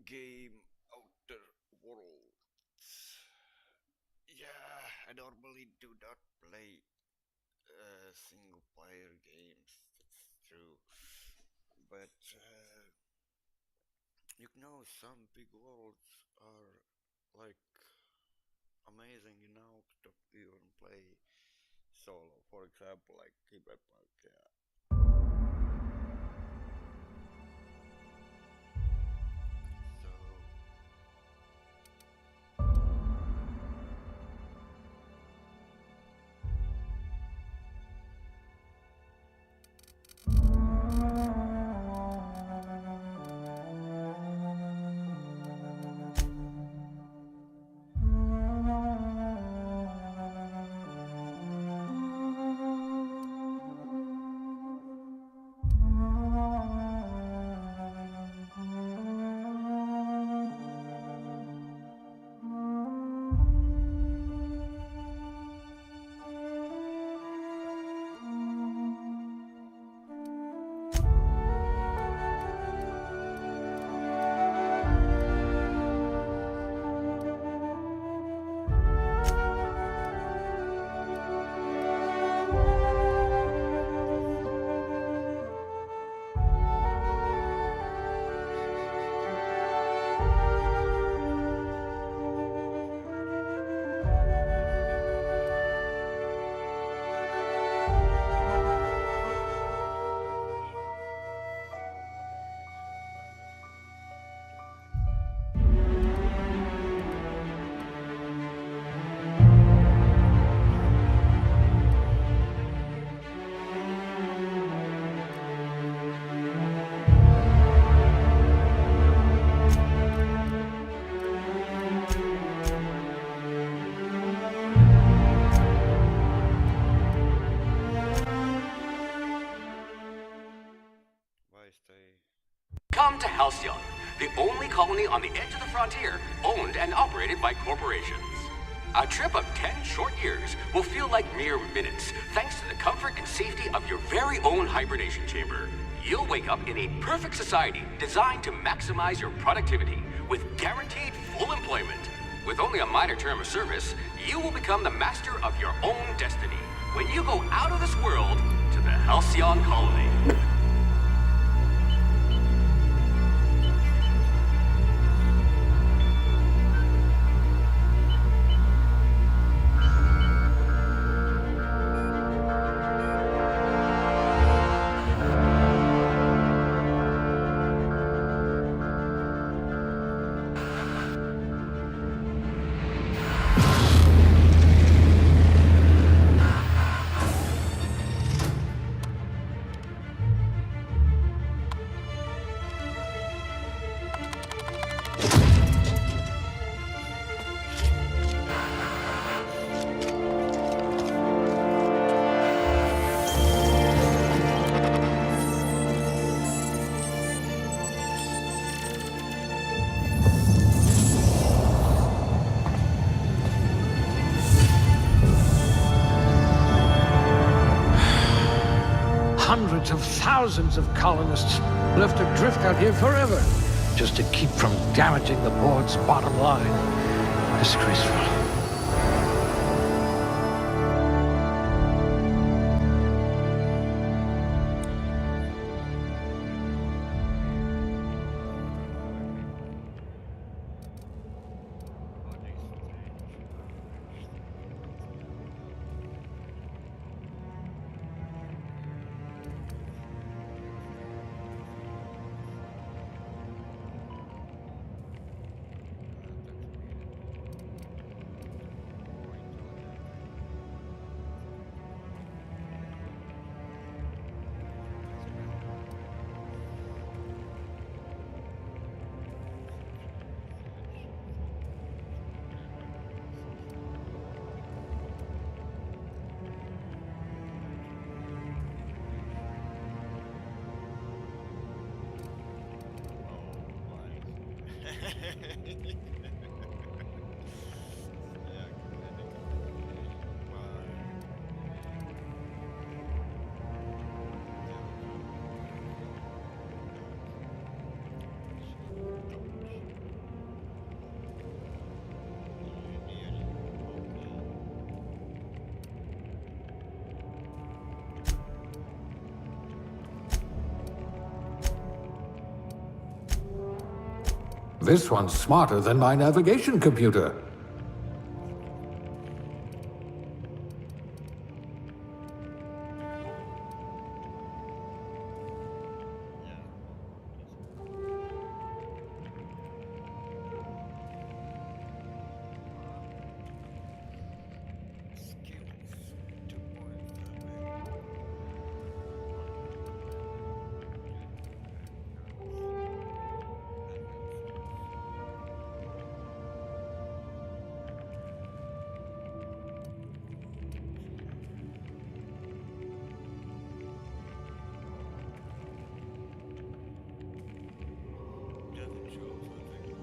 game Outer Worlds. Yeah, I normally do not play single player games, that's true. But some big worlds are like amazing enough to even play solo. For example, like Cyberpunk. Yeah. So why stay? Come to Halcyon, the only colony on the edge of the frontier, owned and operated by corporations. A trip of 10 short years will feel like mere minutes, thanks to the comfort and safety of your very own hibernation chamber. You'll wake up in a perfect society designed to maximize your productivity with guaranteed full employment. With only a minor term of service, you will become the master of your own destiny when you go out of this world to the Halcyon colony. Hundreds of thousands of colonists left adrift out here forever, just to keep from damaging the board's bottom line. Disgraceful. This one's smarter than my navigation computer. Skills 2 points available. Doesn't show something.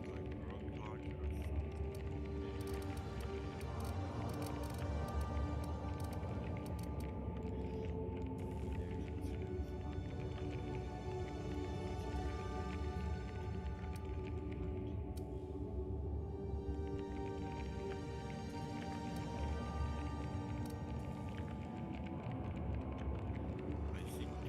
Like rock launchers. I think 2 points only. That's how.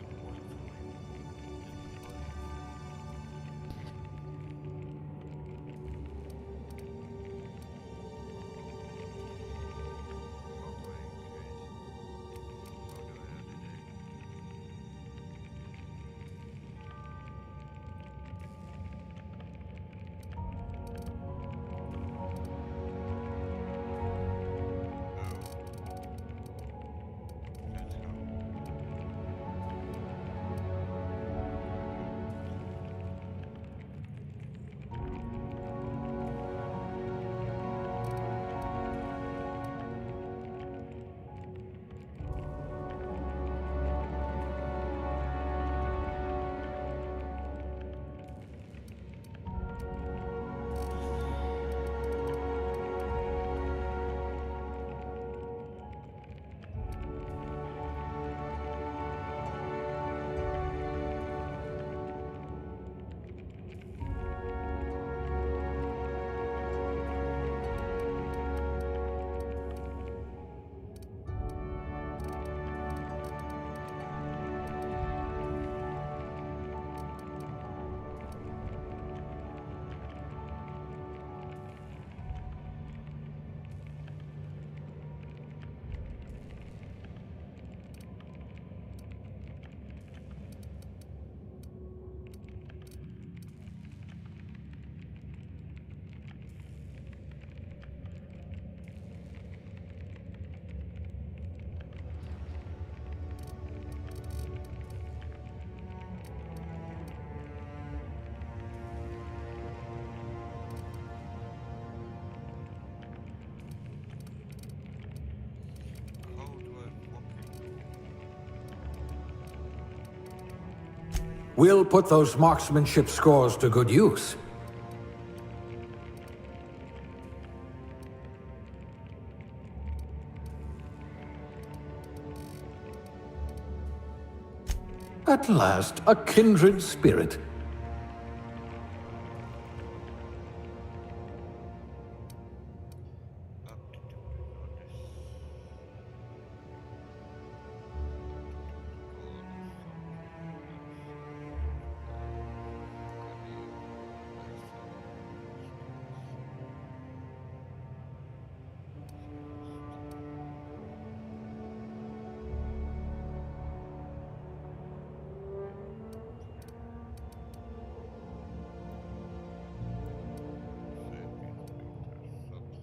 How do I block it? We'll put those marksmanship scores to good use. At last, a kindred spirit. Aptitude notice.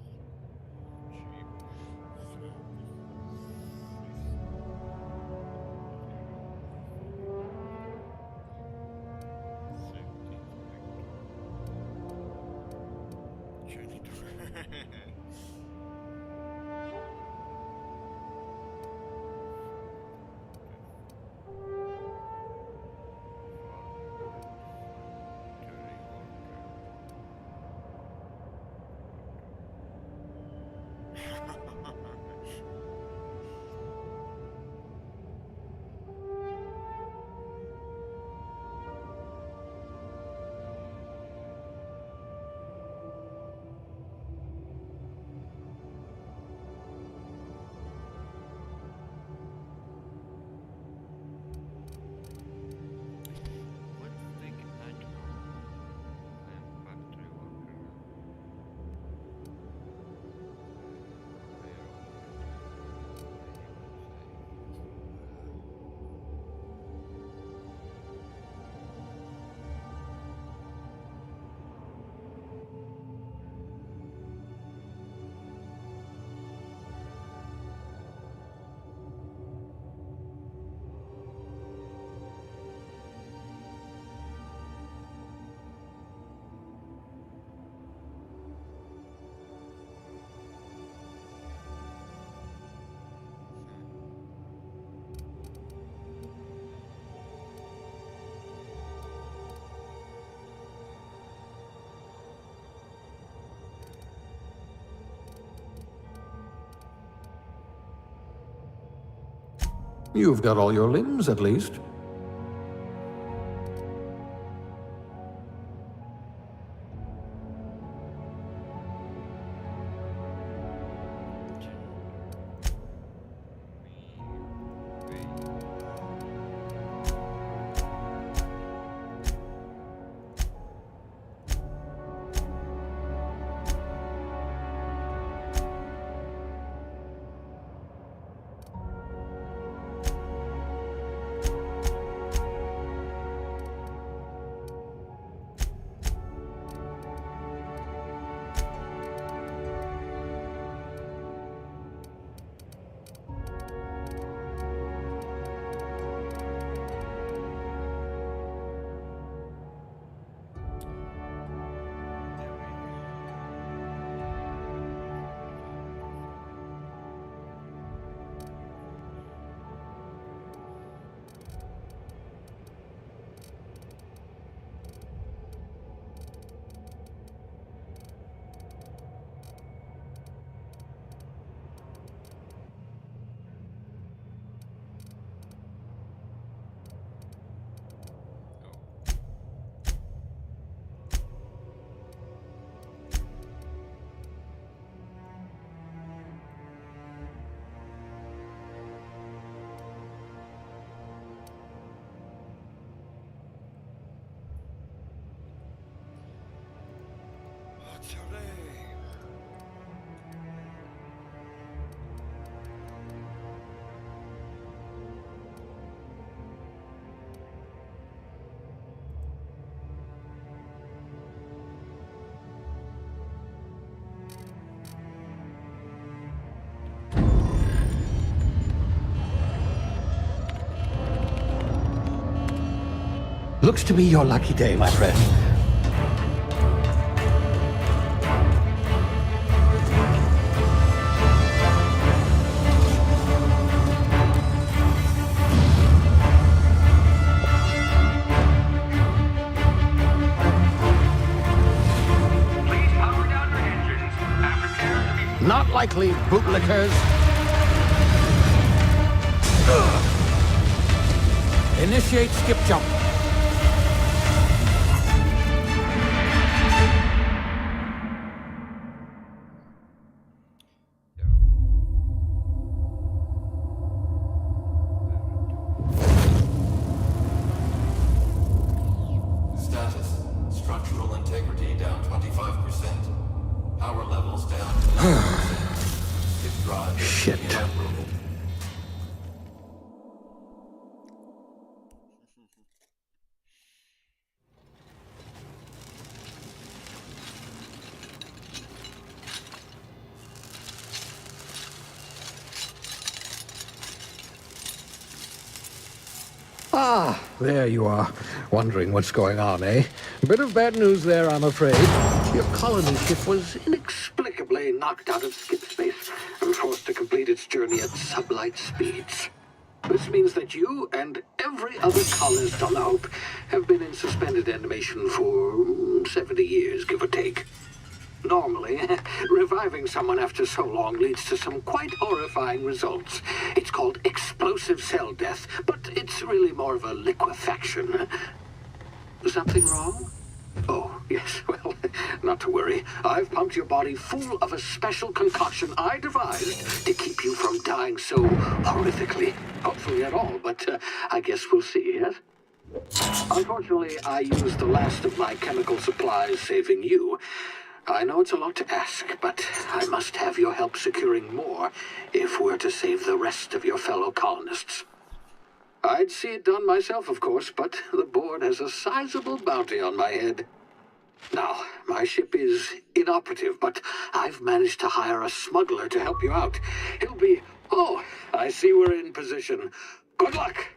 You've got all your limbs, at least. What's your name? Looks to be your lucky day, my friend. Please power down your engines and prepare to be... Not likely, bootlickers. Initiate skip jump. Status. Structural integrity down 25%. Power levels down to 90%. Hip drive is Shit. inoperable. Ah, there you are. Wondering what's going on, eh? Bit of bad news there, I'm afraid. Your colony ship was inexplicably knocked out of skip space and forced to complete its journey at sublight speeds. This means that you and every other colonist on the Hope have been in suspended animation for 70 years, give or take. Normally, reviving someone after so long leads to some quite horrifying results. It's called explosive cell death, but it's really more of a liquefaction. Something wrong? Oh, yes, well, not to worry. I've pumped your body full of a special concoction I devised to keep you from dying so horrifically. Hopefully at all, but I guess we'll see, yes? Unfortunately, I used the last of my chemical supplies saving you. I know it's a lot to ask, but I must have your help securing more if we're to save the rest of your fellow colonists. I'd see it done myself, of course, but the board has a sizable bounty on my head. Now, my ship is inoperative, but I've managed to hire a smuggler to help you out. He'll be... Oh, I see we're in position. Good luck!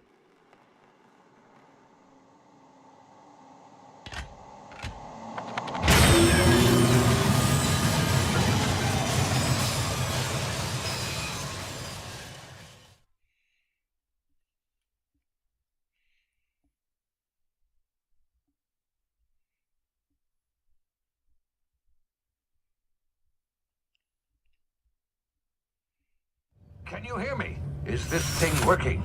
Can you hear me? Is this thing working?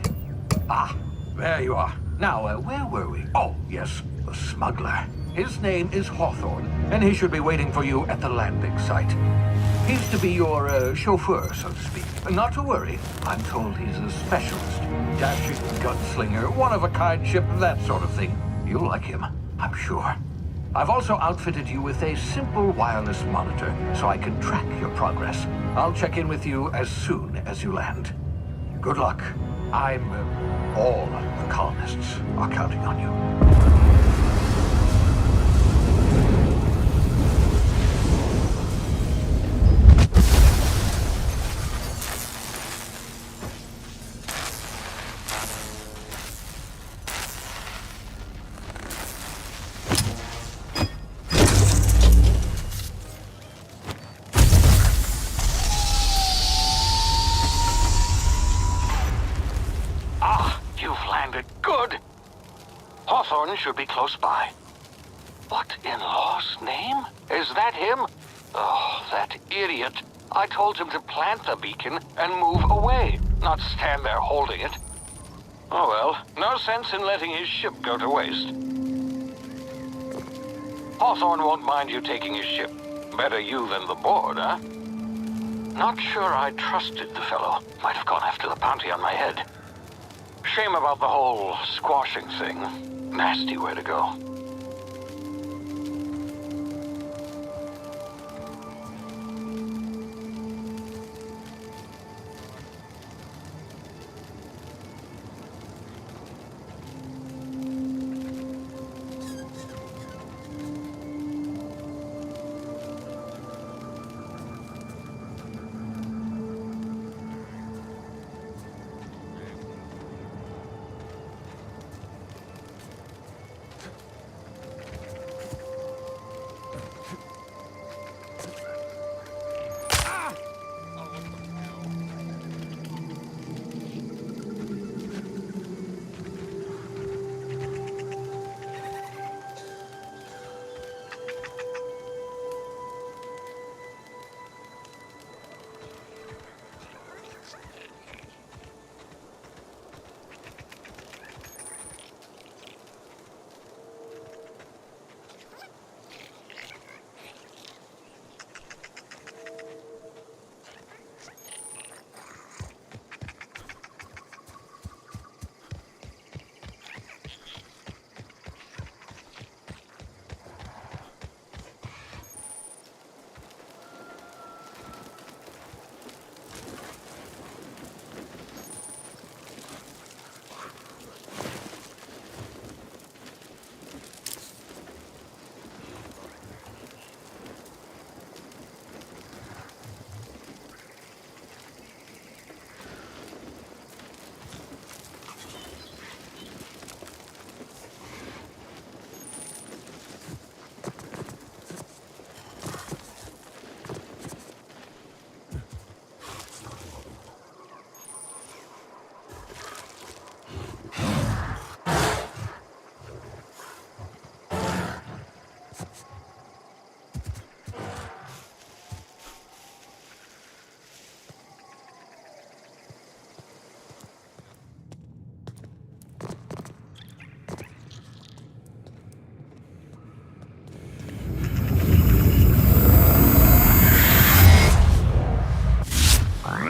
Ah, there you are. Now, where were we? Oh, yes, the smuggler. His name is Hawthorne, and he should be waiting for you at the landing site. He's to be your chauffeur, so to speak. Not to worry. I'm told he's a specialist. Dashing gunslinger, one-of-a-kind ship, that sort of thing. You'll like him, I'm sure. I've also outfitted you with a simple wireless monitor, so I can track your progress. I'll check in with you as soon as you land. Good luck. All the colonists are counting on you. Hawthorne should be close by. What in law's name? Is that him? Oh, that idiot. I told him to plant the beacon and move away, not stand there holding it. Oh well, no sense in letting his ship go to waste. Hawthorne won't mind you taking his ship. Better you than the board, huh? Not sure I trusted the fellow. Might have gone after the bounty on my head. Shame about the whole squashing thing. Nasty way to go.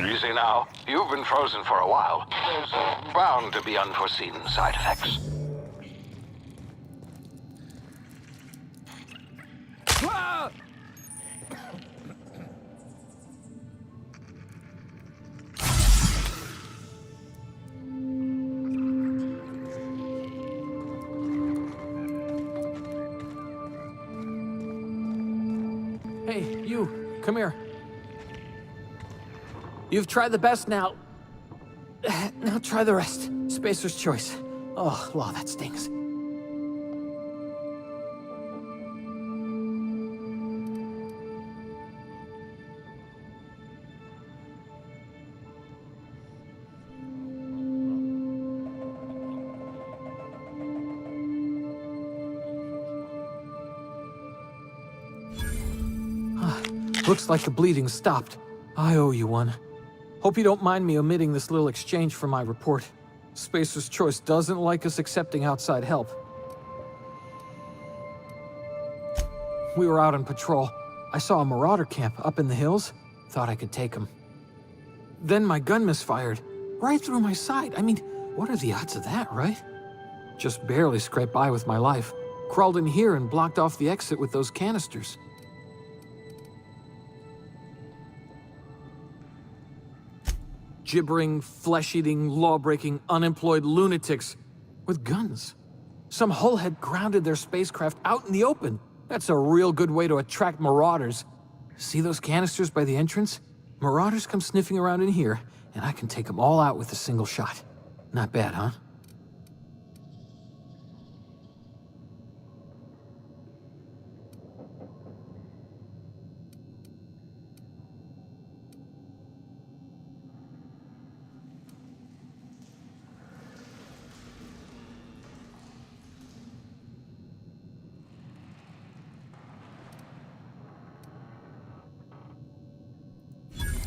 Easy now. You've been frozen for a while. There's bound to be unforeseen side effects. Hey, you, come here. You've tried the best now. Now try the rest. Spacer's choice. Oh, law, that stings. Looks like the bleeding stopped. I owe you one. Hope you don't mind me omitting this little exchange from my report. Spacer's Choice doesn't like us accepting outside help. We were out on patrol. I saw a marauder camp up in the hills. Thought I could take him. Then my gun misfired. Right through my side. I mean, what are the odds of that, right? Just barely scraped by with my life. Crawled in here and blocked off the exit with those canisters. Gibbering, flesh-eating, law-breaking, unemployed lunatics with guns. Some hullhead grounded their spacecraft out in the open. That's a real good way to attract marauders. See those canisters by the entrance? Marauders come sniffing around in here, and I can take them all out with a single shot. Not bad, huh?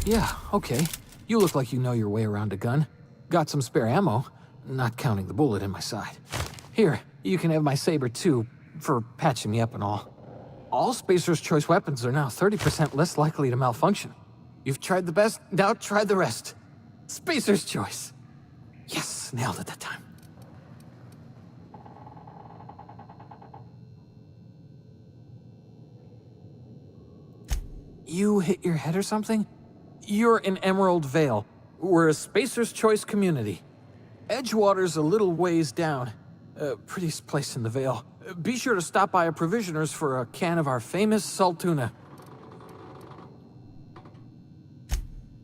Yeah, okay. You look like you know your way around a gun. Got some spare ammo, not counting the bullet in my side. Here, you can have my saber too, for patching me up and all. All Spacer's Choice weapons are now 30% less likely to malfunction. You've tried the best, now try the rest. Spacer's Choice. Yes, nailed it that time. You hit your head or something? You're in Emerald Vale. We're a Spacer's Choice community. Edgewater's a little ways down. Prettiest place in the Vale. Be sure to stop by a provisioner's for a can of our famous salt tuna.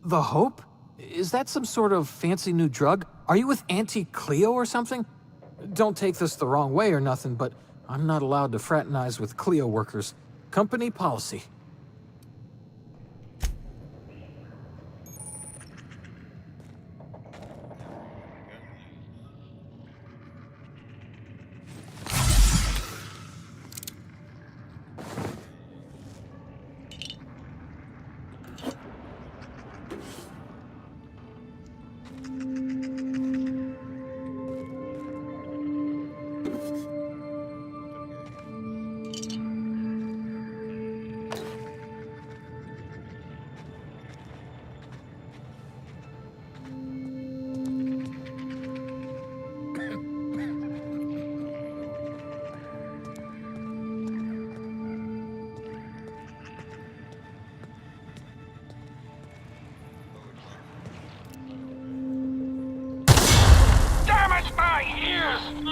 The Hope? Is that some sort of fancy new drug? Are you with Auntie Cleo or something? Don't take this the wrong way or nothing, but I'm not allowed to fraternize with Cleo workers. Company policy.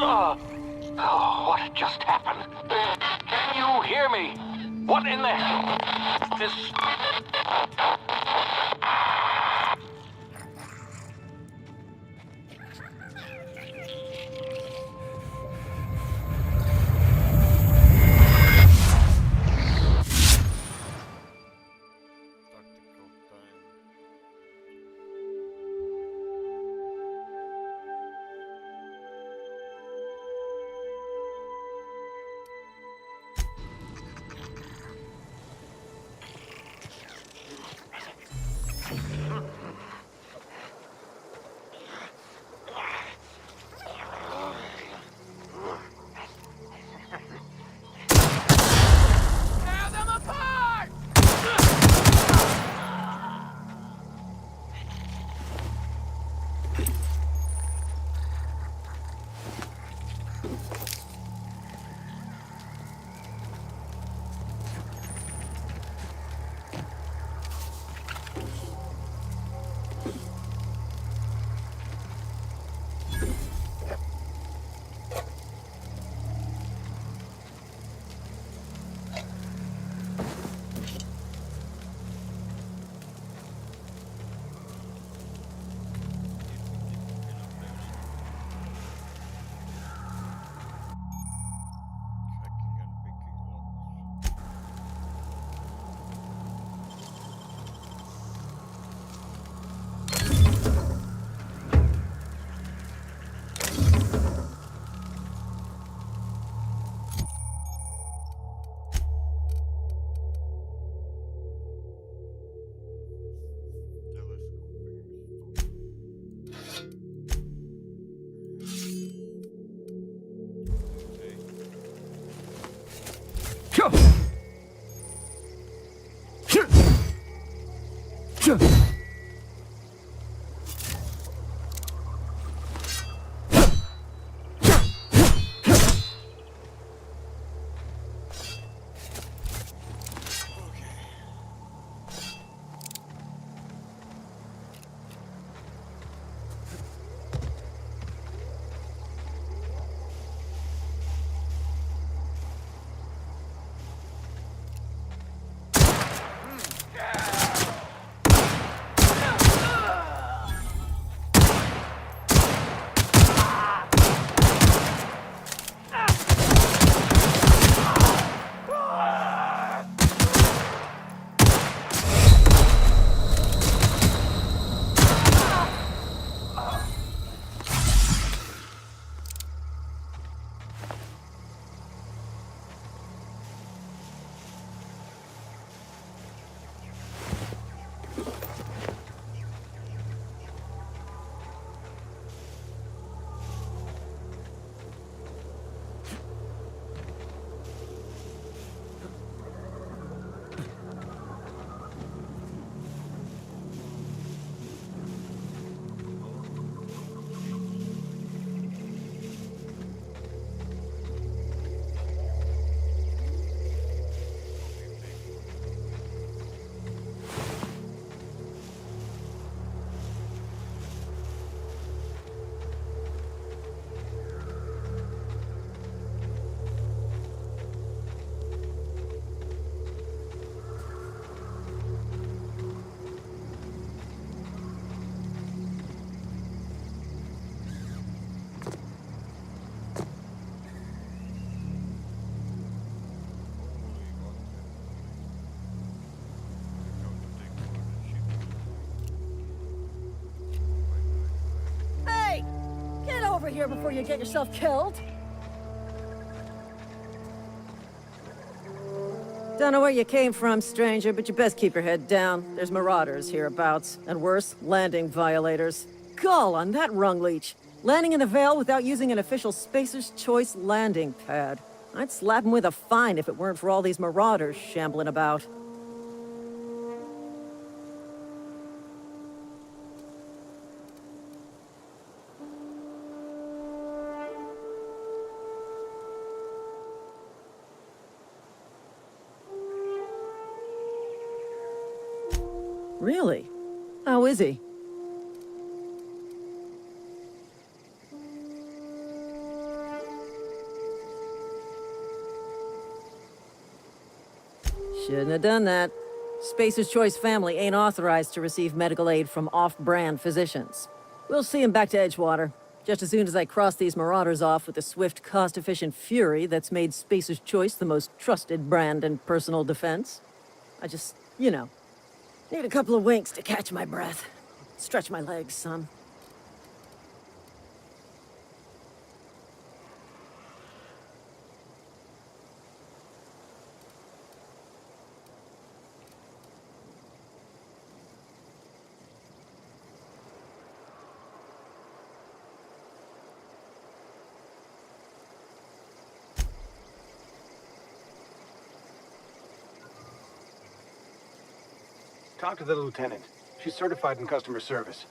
Oh, what just happened? Can you hear me? What in the... This... Tactical time. Hey! Get over here before you get yourself killed! Don't know where you came from, stranger, but you best keep your head down. There's marauders hereabouts, and worse, landing violators. Gall on that rung leech! Landing in the Vale without using an official Spacer's Choice landing pad. I'd slap him with a fine if it weren't for all these marauders shambling about. Really? How is he? Shouldn't have done that. Spacer's Choice family ain't authorized to receive medical aid from off-brand physicians. We'll see him back to Edgewater, just as soon as I cross these marauders off with the swift, cost-efficient fury that's made Spacer's Choice the most trusted brand in personal defense. I just, need a couple of winks to catch my breath. Stretch my legs some. Talk to the lieutenant. She's certified in customer service.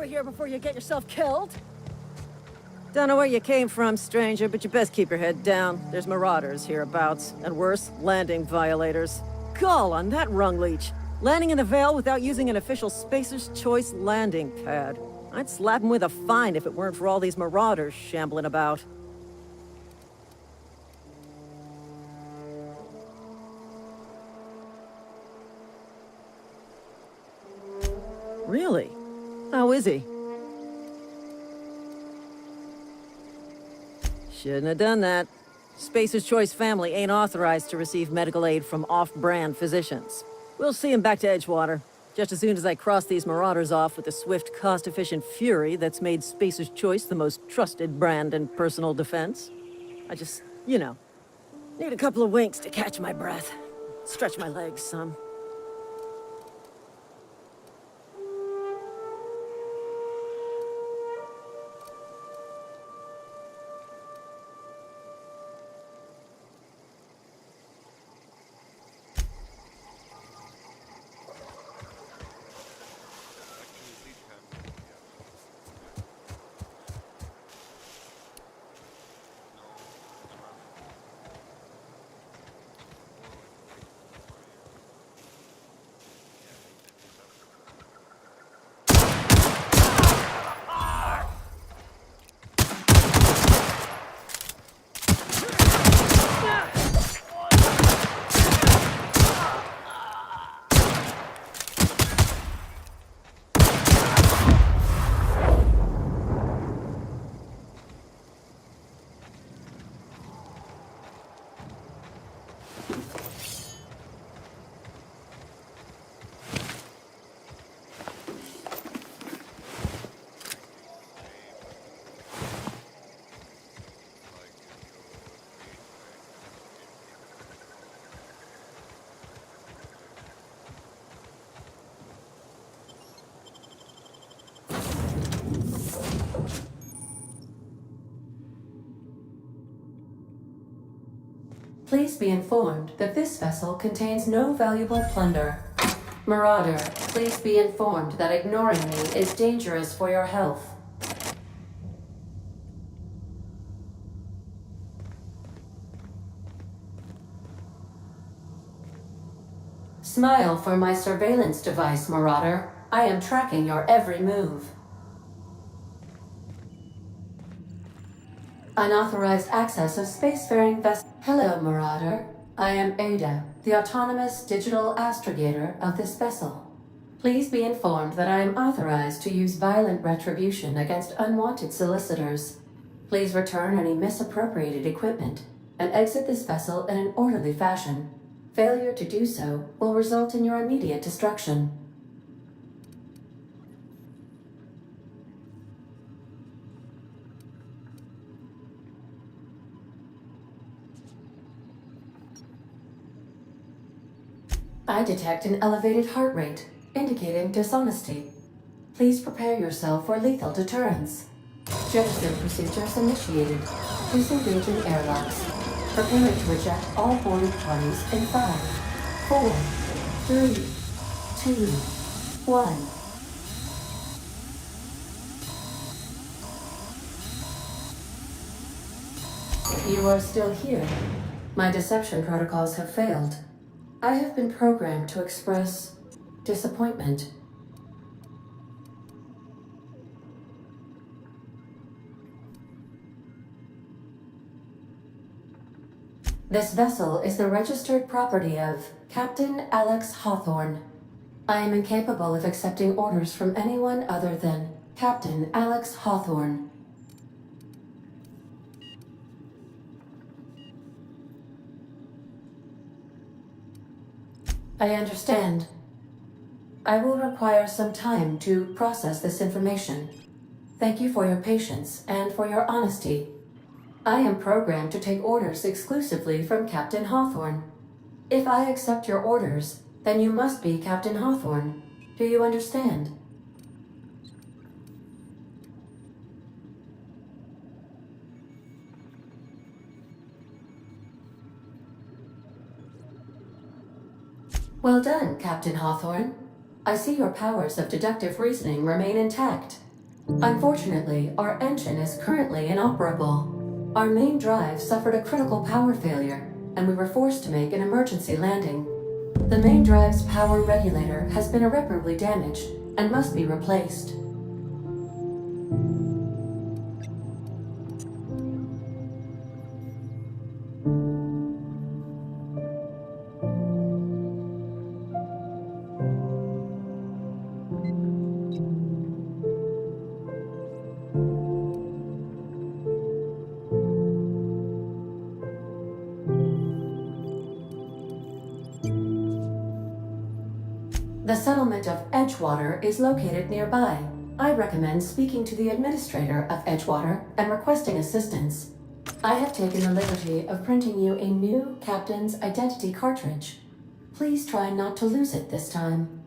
over here before you get yourself killed. Don't know where you came from, stranger, but you best keep your head down. There's marauders hereabouts, and worse, landing violators. Gall on that rung leech. Landing in the Vale without using an official Spacer's Choice landing pad. I'd slap him with a fine if it weren't for all these marauders shambling about. Really? How is he? Shouldn't have done that. Spacer's Choice family ain't authorized to receive medical aid from off-brand physicians. We'll see him back to Edgewater, just as soon as I cross these marauders off with the swift, cost-efficient fury that's made Spacer's Choice the most trusted brand in personal defense. I just, need a couple of winks to catch my breath. Stretch my legs some. Please be informed that this vessel contains no valuable plunder. Marauder, please be informed that ignoring me is dangerous for your health. Smile for my surveillance device, Marauder. I am tracking your every move. Unauthorized access of spacefaring vessel. Hello, Marauder. I am Ada, the autonomous digital astrogator of this vessel. Please be informed that I am authorized to use violent retribution against unwanted solicitors. Please return any misappropriated equipment and exit this vessel in an orderly fashion. Failure to do so will result in your immediate destruction. I detect an elevated heart rate, indicating dishonesty. Please prepare yourself for lethal deterrence. Jettison procedures initiated. Disengaging airlocks. Preparing to eject all boarding parties in 5, 4, 3, 2, 1. You are still here. My deception protocols have failed. I have been programmed to express disappointment. This vessel is the registered property of Captain Alex Hawthorne. I am incapable of accepting orders from anyone other than Captain Alex Hawthorne. I understand. I will require some time to process this information. Thank you for your patience and for your honesty. I am programmed to take orders exclusively from Captain Hawthorne. If I accept your orders, then you must be Captain Hawthorne. Do you understand? Well done, Captain Hawthorne. I see your powers of deductive reasoning remain intact. Unfortunately, our engine is currently inoperable. Our main drive suffered a critical power failure, and we were forced to make an emergency landing. The main drive's power regulator has been irreparably damaged and must be replaced. The settlement of Edgewater is located nearby. I recommend speaking to the administrator of Edgewater and requesting assistance. I have taken the liberty of printing you a new captain's identity cartridge. Please try not to lose it this time.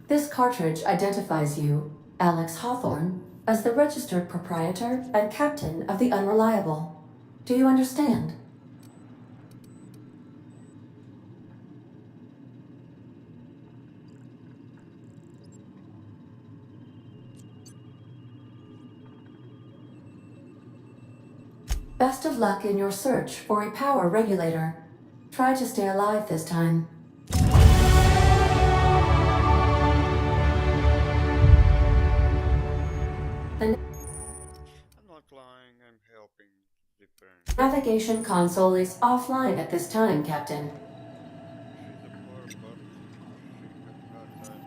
This cartridge identifies you, Alex Hawthorne, as the registered proprietor and captain of the Unreliable. Do you understand? Best of luck in your search for a power regulator. Try to stay alive this time. The I'm not lying, I'm helping different. navigation console is offline at this time, Captain. She's a poor, but she had got time to follow tab. Tab. Press tab.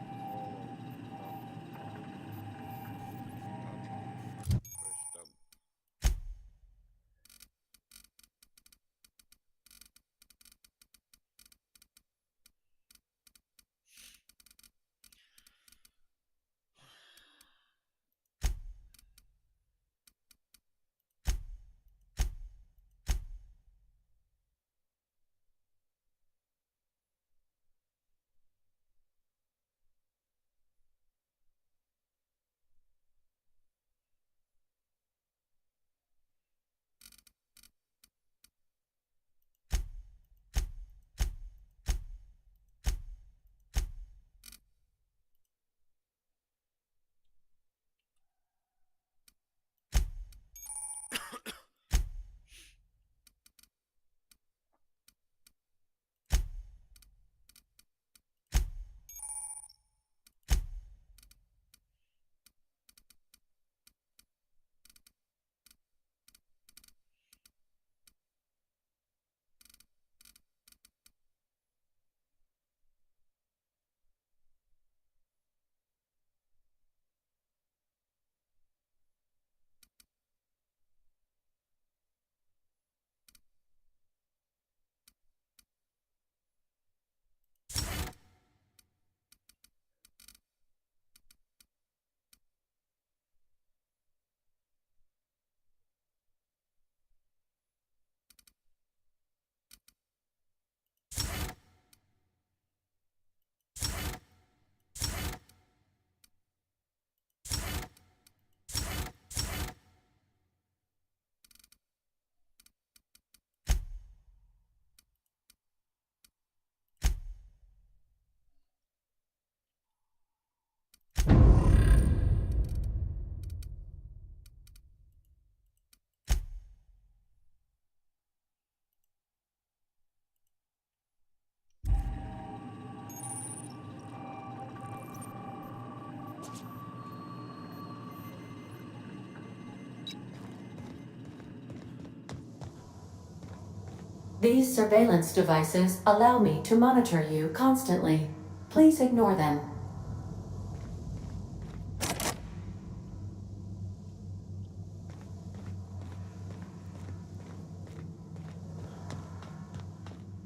These surveillance devices allow me to monitor you constantly. Please ignore them.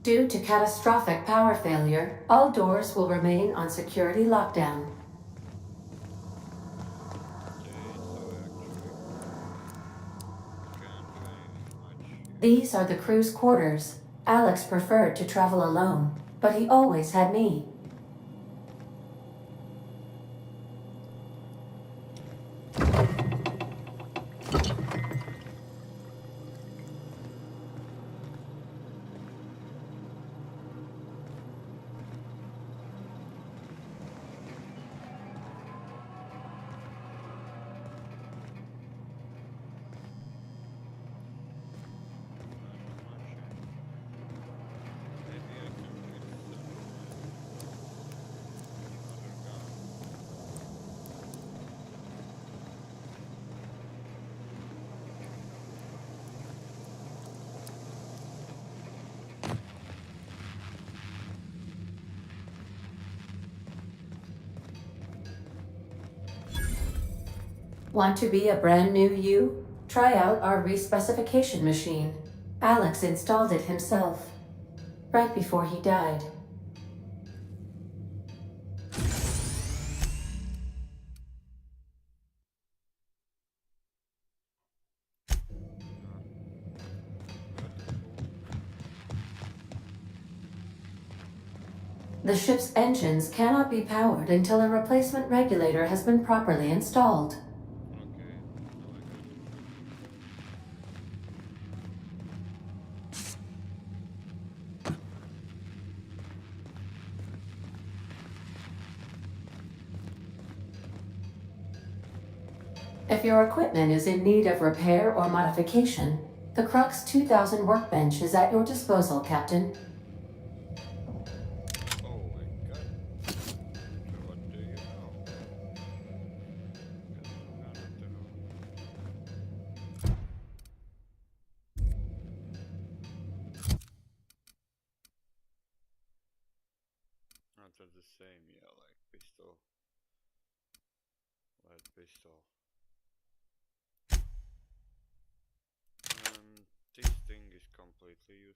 Due to catastrophic power failure, all doors will remain on security lockdown. Okay, so actually can't change much here. These are the crew's quarters. Alex preferred to travel alone, but he always had me. Want to be a brand new you? Try out our respecification machine. Alex installed it himself, right before he died. The ship's engines cannot be powered until a replacement regulator has been properly installed. If your equipment is in need of repair or modification, the Crux 2000 workbench is at your disposal, Captain. Oh my god. So what do you know? Not the same, yeah, like pistol. Lead pistol. This thing is completely useless.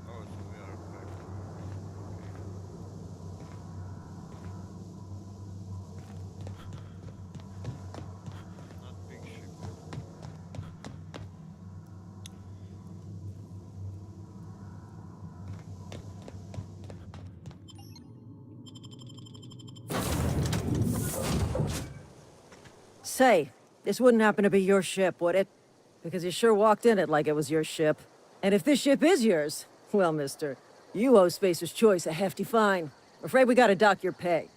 Oh, so we are back already. Okay. Not big ship. Say, this wouldn't happen to be your ship, would it? Because you sure walked in it like it was your ship. And if this ship is yours, well, mister, you owe Spacer's Choice a hefty fine. Afraid we gotta dock your pay.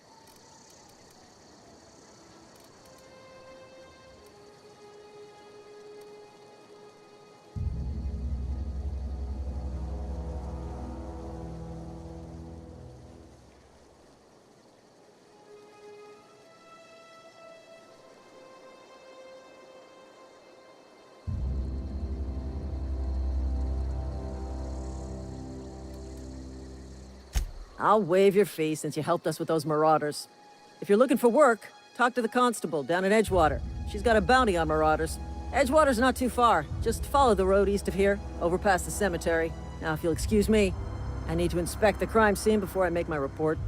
I'll waive your fee since you helped us with those marauders. If you're looking for work, talk to the constable down in Edgewater. She's got a bounty on marauders. Edgewater's not too far. Just follow the road east of here, over past the cemetery. Now, if you'll excuse me, I need to inspect the crime scene before I make my report.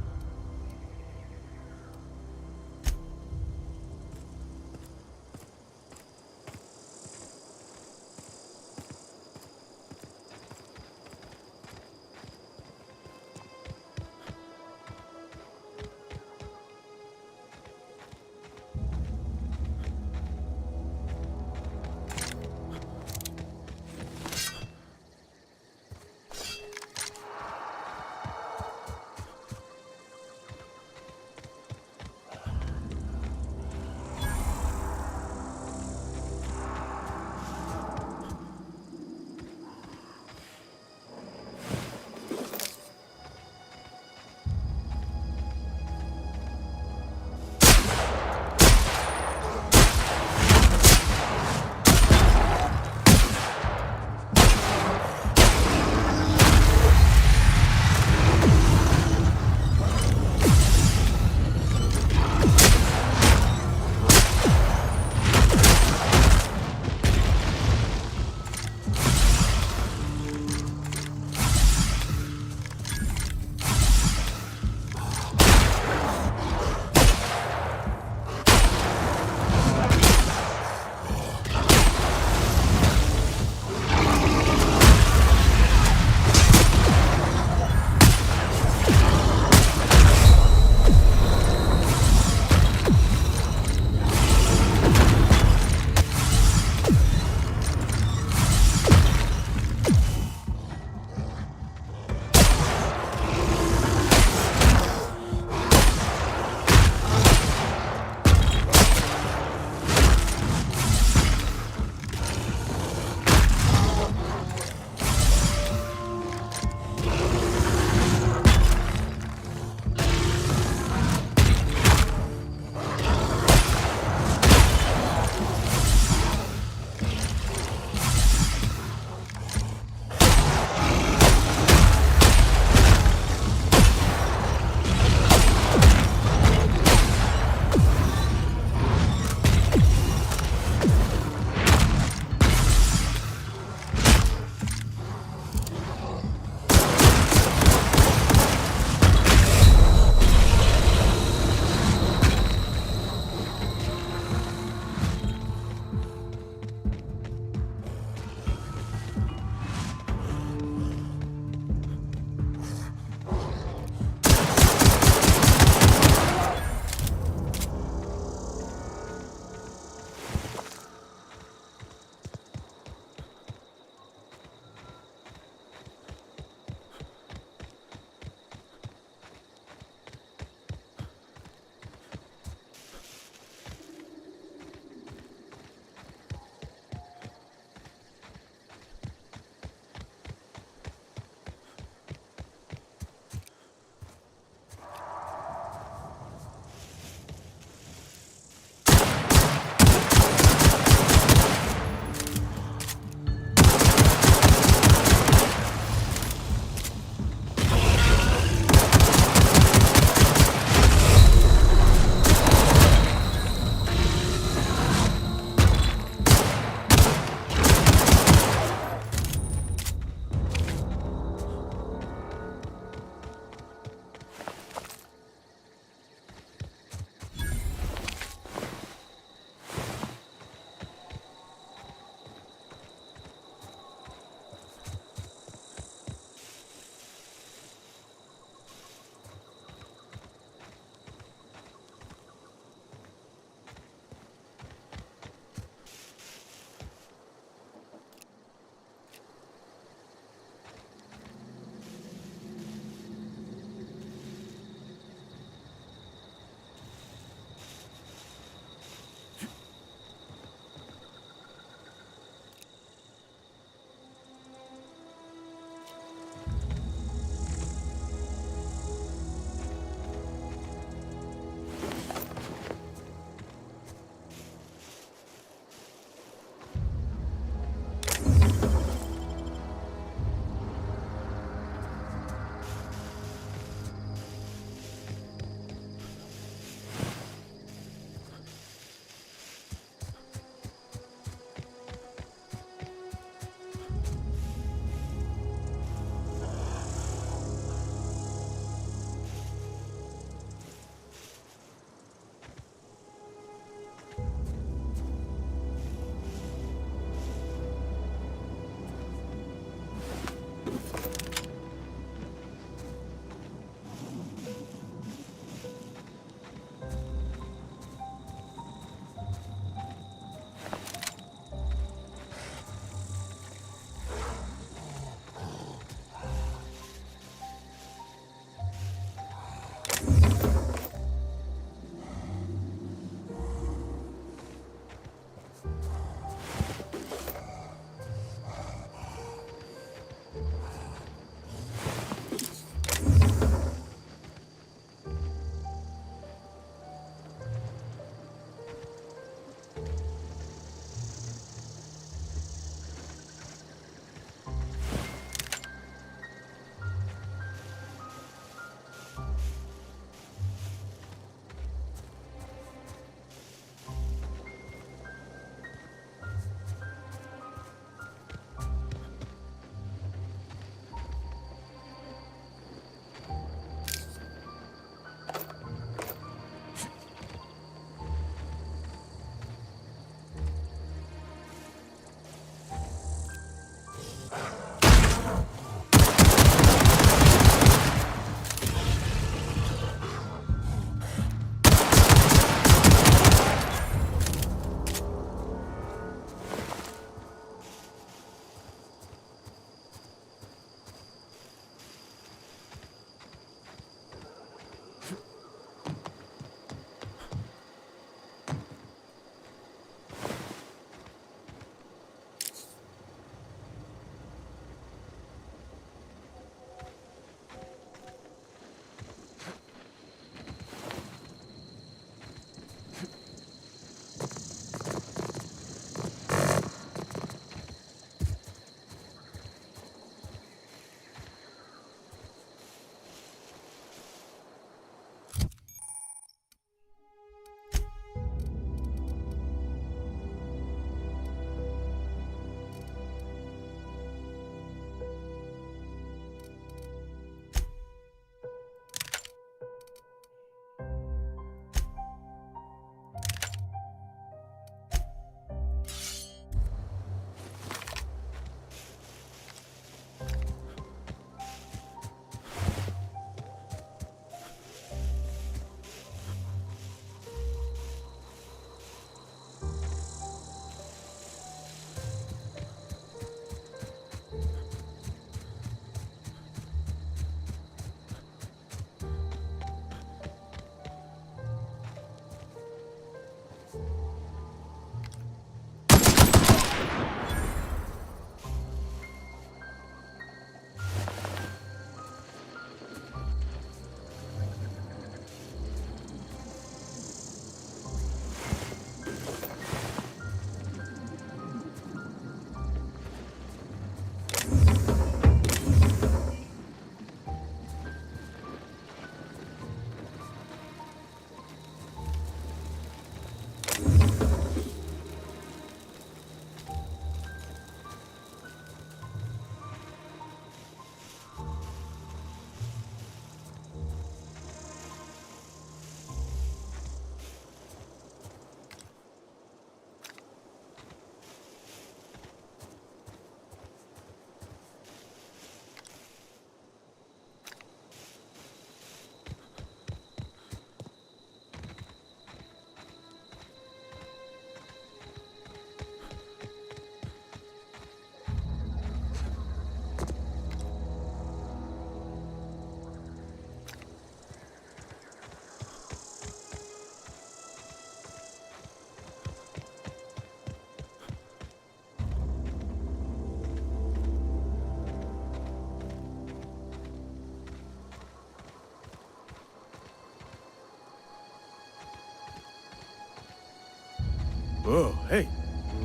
Oh, hey.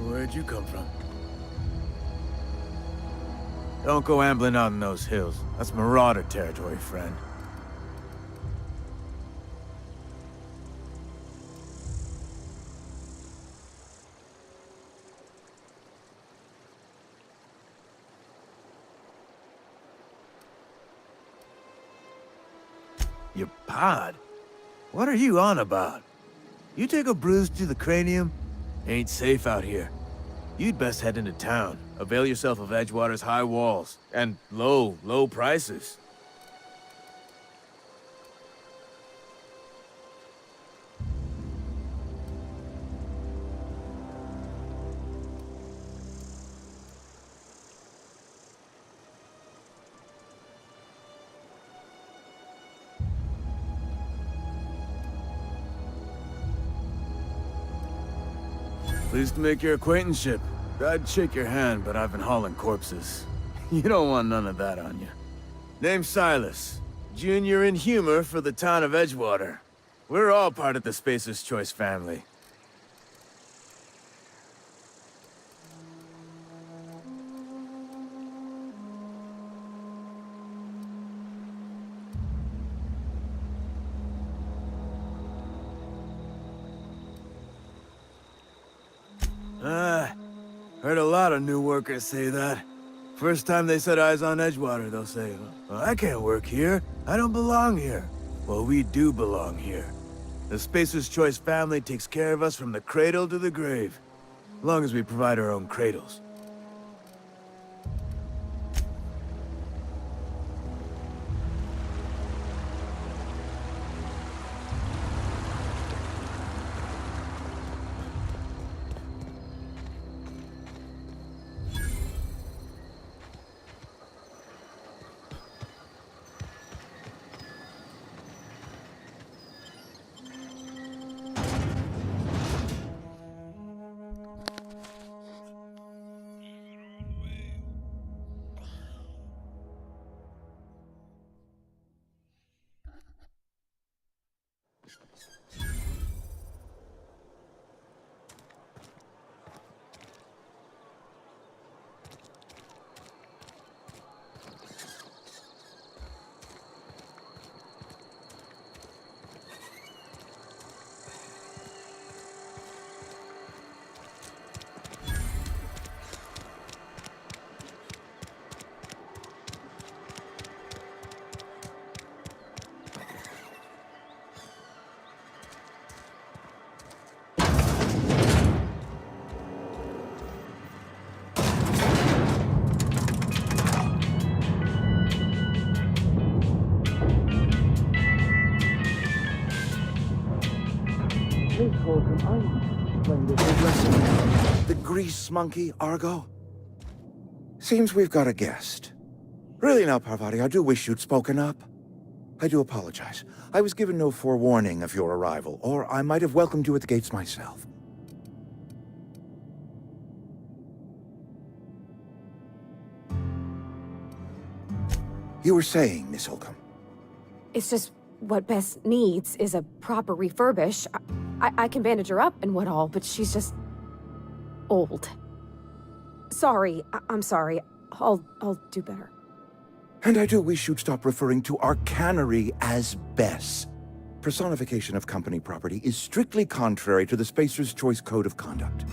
Where'd you come from? Don't go ambling out in those hills. That's Marauder territory, friend. Your pod? What are you on about? You take a bruise to the cranium? Ain't safe out here. You'd best head into town. Avail yourself of Edgewater's high walls. And low prices. Pleased to make your acquaintanceship. I'd shake your hand, but I've been hauling corpses. You don't want none of that on you. Name's Silas. Junior in humor for the town of Edgewater. We're all part of the Spacer's Choice family. Heard a lot of new workers say that. First time they set eyes on Edgewater, they'll say, well, I can't work here. I don't belong here. Well, we do belong here. The Spacer's Choice family takes care of us from the cradle to the grave. As long as we provide our own cradles. The grease monkey, Argo? Seems we've got a guest. Really now, Parvati, I do wish you'd spoken up. I do apologize. I was given no forewarning of your arrival, or I might have welcomed you at the gates myself. You were saying, Miss Holcomb. It's just what Bess needs is a proper refurbish. I can bandage her up and what all, but she's just old. Sorry, I'm sorry. I'll do better. And I do wish you'd stop referring to our cannery as Bess. Personification of company property is strictly contrary to the Spacer's Choice Code of Conduct.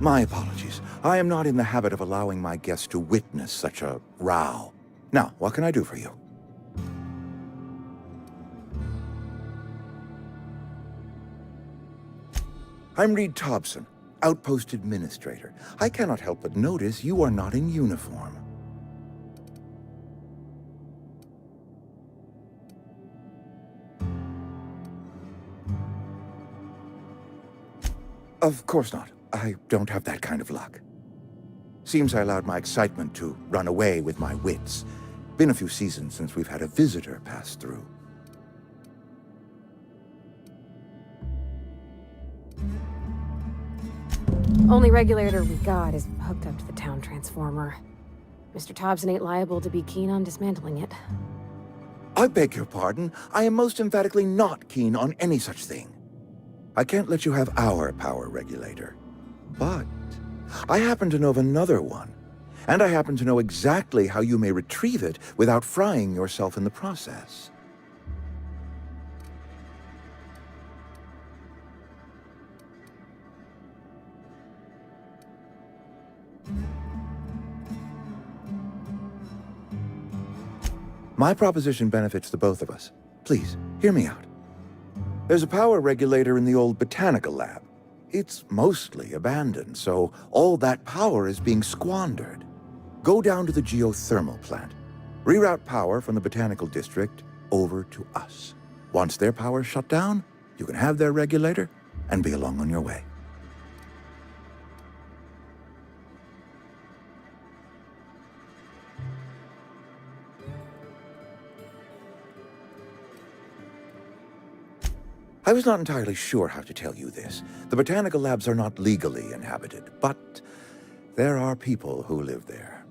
My apologies. I am not in the habit of allowing my guests to witness such a row. Now, what can I do for you? I'm Reed Thompson, Outpost Administrator. I cannot help but notice you are not in uniform. Of course not. I don't have that kind of luck. Seems I allowed my excitement to run away with my wits. Been a few seasons since we've had a visitor pass through. Only regulator we got is hooked up to the town transformer. Mr. Thompson ain't liable to be keen on dismantling it. I beg your pardon. I am most emphatically not keen on any such thing. I can't let you have our power regulator. But I happen to know of another one. And I happen to know exactly how you may retrieve it without frying yourself in the process. My proposition benefits the both of us. Please, hear me out. There's a power regulator in the old botanical lab. It's mostly abandoned, so all that power is being squandered. Go down to the geothermal plant. Reroute power from the botanical district over to us. Once their power's shut down, you can have their regulator and be along on your way. I was not entirely sure how to tell you this. The botanical labs are not legally inhabited, but there are people who live there.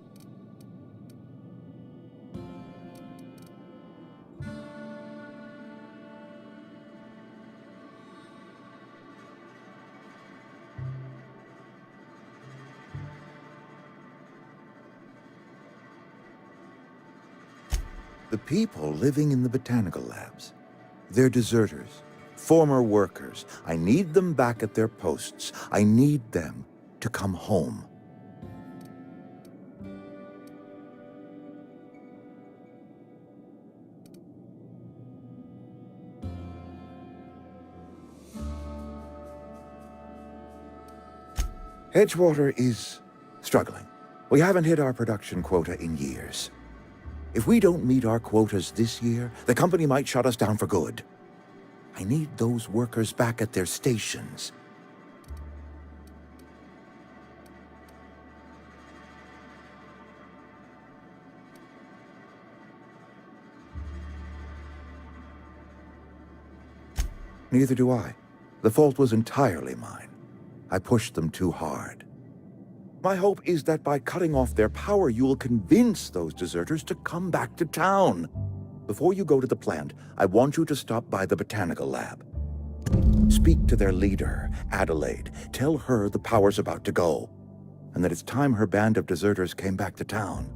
The people living in the botanical labs, they're deserters. Former workers. I need them back at their posts. I need them to come home. Edgewater is struggling. We haven't hit our production quota in years. If we don't meet our quotas this year, the company might shut us down for good. I need those workers back at their stations. Neither do I. The fault was entirely mine. I pushed them too hard. My hope is that by cutting off their power, you will convince those deserters to come back to town. Before you go to the plant, I want you to stop by the botanical lab. Speak to their leader, Adelaide. Tell her the power's about to go, and that it's time her band of deserters came back to town.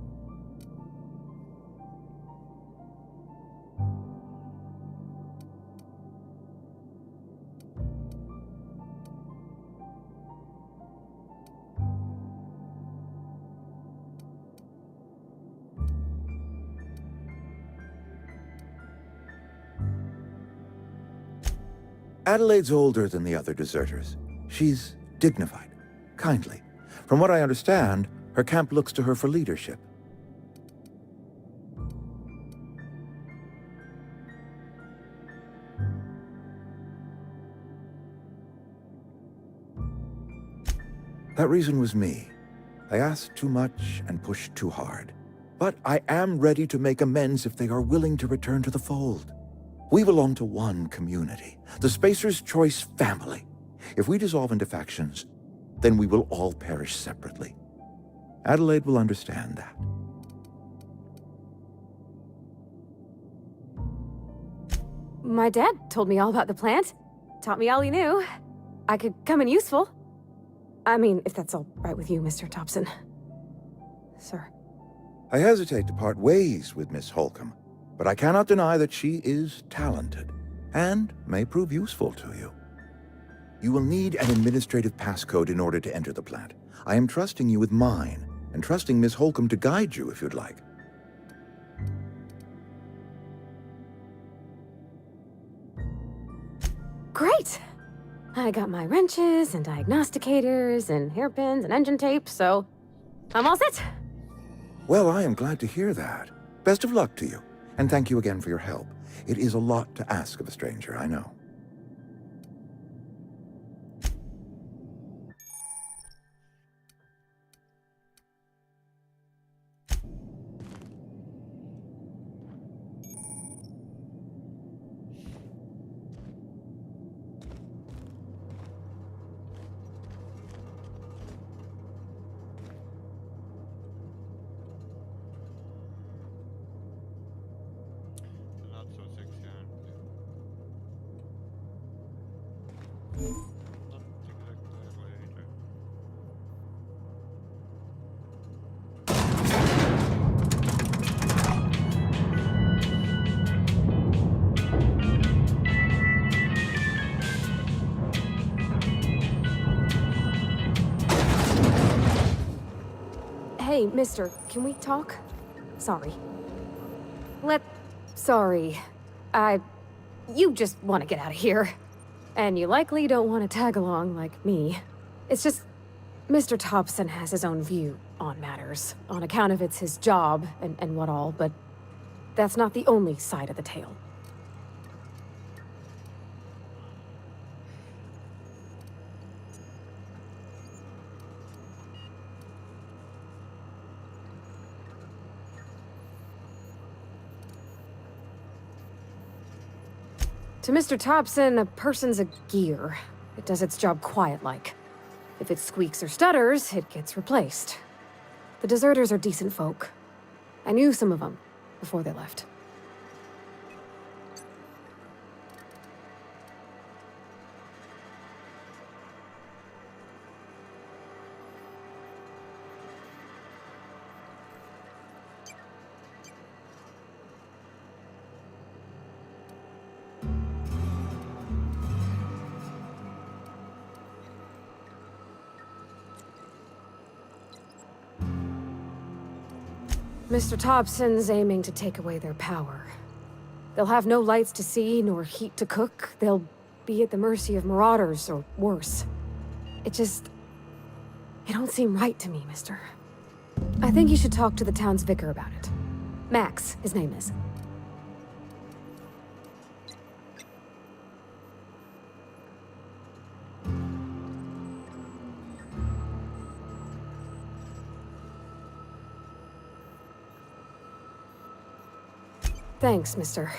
Adelaide's older than the other deserters. She's dignified, kindly. From what I understand, her camp looks to her for leadership. That reason was me. I asked too much and pushed too hard. But I am ready to make amends if they are willing to return to the fold. We belong to one community, the Spacer's Choice family. If we dissolve into factions, then we will all perish separately. Adelaide will understand that. My dad told me all about the plant. Taught me all he knew. I could come in useful. I mean, if that's all right with you, Mr. Thompson. Sir. I hesitate to part ways with Miss Holcomb, but I cannot deny that she is talented and may prove useful to you. You will need an administrative passcode in order to enter the plant. I am trusting you with mine, and trusting Miss Holcomb to guide you if you'd like. Great! I got my wrenches and diagnosticators and hairpins and engine tape, so I'm all set. Well, I am glad to hear that. Best of luck to you, and thank you again for your help. It is a lot to ask of a stranger, I know. Not so sexy. Hey, mister, can we talk? Sorry. Sorry. You just want to get out of here. And you likely don't want to tag along like me. It's just, Mr. Thompson has his own view on matters, on account of it's his job and what all, but that's not the only side of the tale. To Mr. Thompson, a person's a gear. It does its job quiet-like. If it squeaks or stutters, it gets replaced. The deserters are decent folk. I knew some of them before they left. Mr. Thompson's aiming to take away their power. They'll have no lights to see, nor heat to cook. They'll be at the mercy of marauders, or worse. It don't seem right to me, mister. I think you should talk to the town's vicar about it. Max, his name is. Thanks, mister.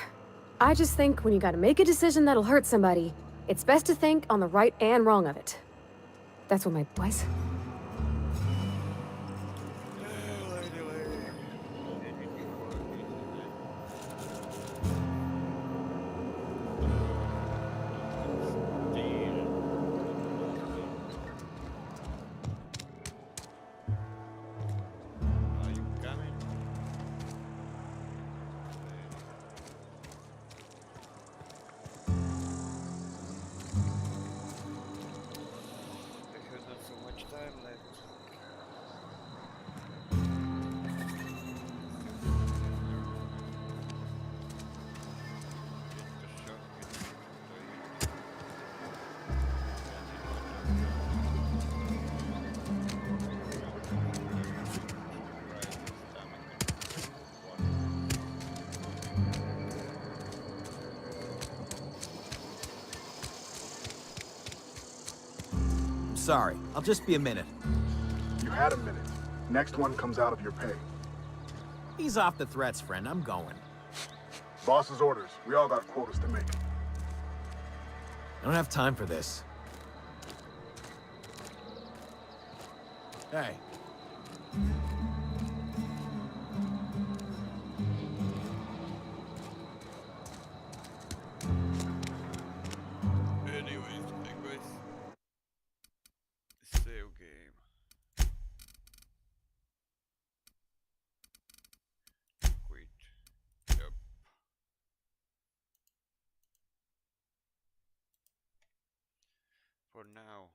I just think when you gotta make a decision that'll hurt somebody, it's best to think on the right and wrong of it. That's what my boys. Sorry, I'll just be a minute. You had a minute. Next one comes out of your pay. Ease off the threats, friend. I'm going. Boss's orders. We all got quotas to make. I don't have time for this. Hey. Save game. Quit. Yep. For now.